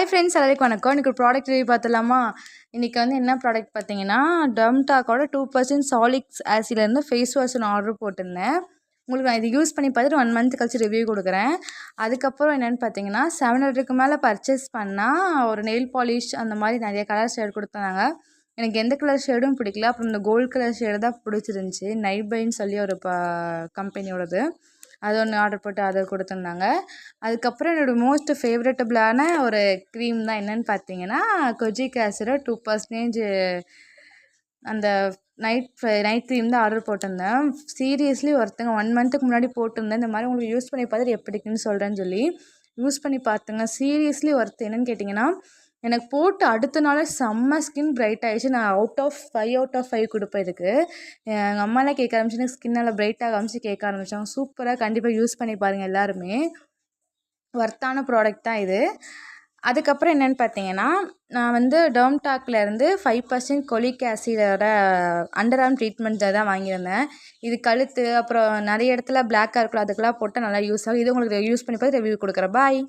Friends எல்லாருக்கும் வணக்கம். இன்றைக்கி ஒரு ப்ராடக்ட் ரிவ்யூ பார்த்துலாமா? இன்றைக்கி வந்து என்ன ப்ராடக்ட் பார்த்தீங்கன்னா, டர்ம்டாக்கோட 2% சாலிக் ஆசிட்லேருந்து ஃபேஸ் வாஷ் ஒன்று ஆர்டர் போட்டிருந்தேன். உங்களுக்கு நான் இது யூஸ் பண்ணி பார்த்துட்டு 1 மந்த் கழிச்சு ரிவ்யூ கொடுக்குறேன். அதுக்கப்புறம் என்னென்னு பார்த்தீங்கன்னா, 700க்கு மேலே பர்ச்சேஸ் பண்ணால் ஒரு நெயில் பாலிஷ் அந்த மாதிரி நிறைய கலர் ஷேட் கொடுத்தாங்க. எனக்கு எந்த கலர் ஷேடும் பிடிக்கல. அப்புறம் இந்த கோல்டு கலர் ஷேடு தான் பிடிச்சிருந்துச்சி. நைட் பைன்னு சொல்லி ஒரு கம்பெனியோடது. அது ஒன்று ஆர்டர் போட்டு அதை கொடுத்துருந்தாங்க. அதுக்கப்புறம் என்னோடய மோஸ்ட் ஃபேவரட்டபிளான ஒரு க்ரீம் தான் என்னென்னு பார்த்தீங்கன்னா, கொஜிக் ஆசிட் 2% அந்த நைட் க்ரீம் தான் ஆர்டர் போட்டிருந்தேன். சீரியஸ்லி ஒருத்தங்க 1 மந்த்துக்கு முன்னாடி போட்டிருந்தேன். இந்த மாதிரி உங்களுக்கு யூஸ் பண்ணி பார்த்துட்டு எப்படி இருக்குன்னு சொல்கிறேன்னு சொல்லி யூஸ் பண்ணி பார்த்துங்க. சீரியஸ்லி என்னென்னு கேட்டிங்கன்னா, எனக்கு போட்டு அடுத்த நாளே செம்ம ஸ்கின் பிரைட் ஆகிடுச்சு. நான் அவுட் ஆஃப் 5 கொடுப்பேன் இதுக்கு. எங்கள் அம்மாலாம் கேட்க ஆரம்பிச்சு, எனக்கு ஸ்கின் நல்லா பிரைட்டாக ஆரம்பிச்சு கேட்க ஆரம்பித்தாங்க. சூப்பராக கண்டிப்பாக யூஸ் பண்ணி பாருங்கள் எல்லாருமே. ஒர்த்தான ப்ராடக்ட் தான் இது. அதுக்கப்புறம் என்னென்னு பார்த்தீங்கன்னா, நான் வந்து டர்ம்டாக்லேருந்து 5% கொலிக் ஆசிடோட அண்டர் ஆர்ம் ட்ரீட்மெண்ட் தான் வாங்கியிருந்தேன். இது கழுத்து அப்புறம் நிறைய இடத்துல பிளாக்காக இருக்குல்ல, அதுக்கெல்லாம் போட்டால் நல்லா யூஸ் ஆகும். இது உங்களுக்கு யூஸ் பண்ணி பார்த்து ரிவ்யூ கொடுக்குறேன். பாய்.